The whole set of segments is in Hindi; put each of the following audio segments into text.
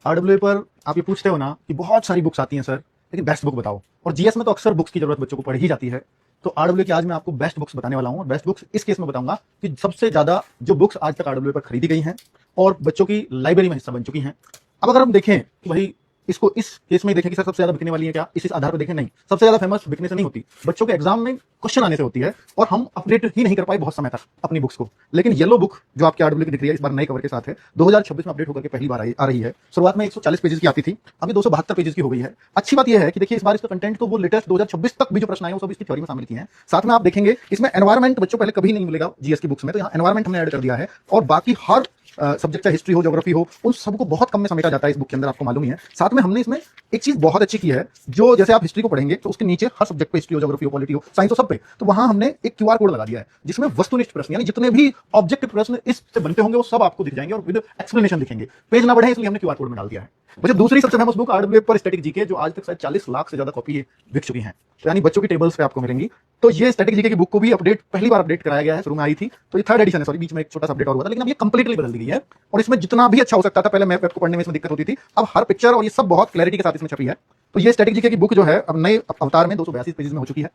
आरडब्ल्यूए पर आप ये पूछते हो ना कि बहुत सारी बुक्स आती हैं सर, लेकिन बेस्ट बुक बताओ। और जीएस में तो अक्सर बुक्स की जरूरत बच्चों को पड़ ही जाती है। तो आरडब्ल्यूए की आज मैं आपको बेस्ट बुक्स बताने वाला हूं। और बेस्ट बुक्स इस केस में बताऊंगा कि सबसे ज्यादा जो बुक्स आज तक आरडब्ल्यूए पर खरीदी गई हैं और बच्चों की लाइब्रेरी में हिस्सा बन चुकी हैं। अब अगर हम देखें कि भाई इसको इस केस में देखें कि सर सबसे ज्यादा बिकने वाली है क्या, इस आधार पर देखें, नहीं, सबसे ज्यादा फेमस बिकने से नहीं होती, बच्चों के एग्जाम में क्वेश्चन आने से होती है। और हम अपडेट ही नहीं कर पाए बहुत समय तक अपनी बुक्स को। लेकिन येलो बुक जो आपके आरडब्ल्यू की दिख रही है, इस बार नए कवर के साथ है, 2026 में अपडेट होकर के पहली बार आ रही है। शुरुआत में 140 पेजेस की आती थी, अभी 272 पेजेस की हो गई है। अच्छी बात यह है कि देखिए इस बार इसका कंटेंट तो वो लेटेस्ट 2026 तक भी जो प्रश्न आए वो सब इसकी थ्योरी में शामिल किए हैं। साथ में आप देखेंगे इसमें एनवायरमेंट बच्चों पहले कभी नहीं मिलेगा जीएस की बुक्स में, तो यहाँ एनवायरमेंट हमने ऐड कर दिया है। और बाकी हर सब्जेक्ट चाहे हिस्ट्री हो, ज्योग्राफी हो, उन सबको बहुत कम में समेटा जाता है इस बुक के अंदर, आपको मालूम ही है। साथ में हमने इसमें एक चीज बहुत अच्छी की है, जो जैसे आप हिस्ट्री को पढ़ेंगे तो उसके नीचे हर सब्जेक्ट पे, हिस्ट्री हो, ज्योग्राफी हो, पॉलिटी हो, साइंस हो, सब पे, तो वहां हमने एक क्यूआर कोड लगा दिया है जिसमें वस्तुनिष्ठ प्रश्न यानी जितने भी ऑब्जेक्टिव प्रश्न इससे बनते होंगे वो सब आपको दिख जाएंगे और विद एक्सप्लेनेशन दिखेंगे। पेज ना बढ़े इसलिए हमने क्यूआर कोड में डाल दिया है। वैसे दूसरी सबसे फेमस बुक आरडब्ल्यूए पर स्टैटिक जीके, जो आज तक शायद 40 लाख से ज्यादा कॉपी बिक चुकी हैं, तो यानी बच्चों की टेबल्स पे आपको मिलेंगी। तो ये स्टैटिक जीके की बुक को भी पहली बार अपडेट कराया गया है, शुरू में आई थी, तो ये थर्ड एडिशन है, सॉरी बीच में एक छोटा सा अपडेट और हुआ था, लेकिन अब ये कंप्लीटली बदल दी गई है। और इसमें जितना भी अच्छा हो सकता था, पहले मैप को पढ़ने में इसमें दिक्कत होती थी, अब हर पिक्चर और ये सब बहुत क्लैरिटी के साथ इसमें छपी है। तो ये स्टैटिक जीके की बुक जो है अब नए अवतार में 282 पेजेस में हो चुकी है।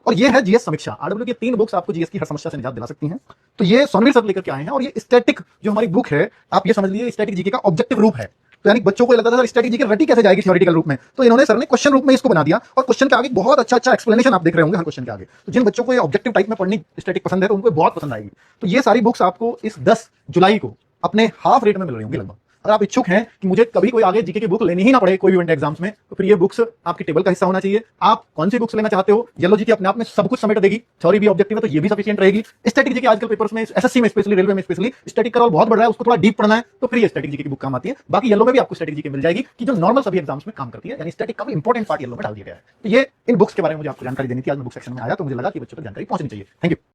और ये है जीएस समीक्षा। आरडब्ल्यू की 3 बुक्स आपको जीएस की हर समस्या से निजात दिला सकती हैं। तो ये सोनवीर सर लेकर के आए हैं। और ये स्टैटिक जो हमारी बुक है, आप ये समझ लीजिए स्टैटिक जीके का ऑब्जेक्टिव रूप है। तो यानी बच्चों को लगता था सर स्टैटिक जीके रटी कैसे जाएगी थ्योरेटिकल रूप में, तो इन्होंने सर ने क्वेश्चन रूप में इसको बना दिया। और क्वेश्चन के आगे बहुत अच्छा एक्सप्लेनेशन आप देख रहे होंगे हर क्वेश्चन के आगे। तो जिन बच्चों को ये ऑब्जेक्टिव टाइप में पढ़नी स्टैटिक पसंद है तो उनको बहुत पसंद आएगी। तो ये सारी बुक्स आपको इस 10 जुलाई को अपने हाफ रेट में मिल रही होंगी लगभग। अगर आप इच्छुक हैं कि मुझे कभी कोई आगे जीके की बुक लेनी ही ना पड़े कोई भी एग्जाम्स में, तो फिर ये बुक्स आपकी टेबल का हिस्सा होना चाहिए। आप कौन सी बुक्स लेना चाहते हो, येलो जीके अपने आप में सब कुछ समेट देगी, थ्योरी भी ऑब्जेक्टिव है तो ये भी सफिशिएंट रहेगी। स्टैटिक जीके आजकल पेपर्स में, एसएससी में स्पेशली, रेलवे में स्पेशली स्टैटिक का रोल बहुत बढ़ रहा है, उसको थोड़ा डीप पढ़ना है तो फिर ये स्टैटिक जीके की बुक काम आती है। बाकी येलो में भी आपको स्टैटिक जीके मिल जाएगी कि जो नॉर्मल सभी एग्जाम्स में काम करती है, यानी स्टैटिक का भी इंपॉर्टेंट पार्ट येलो में डाल दिया गया है। तो ये इन बुक्स के बारे में मुझे आपको जानकारी देनी थी, आज मैं बुक सेक्शन में आया तो मुझे लगा कि बच्चों तक जानकारी पहुंचनी चाहिए। Thank you.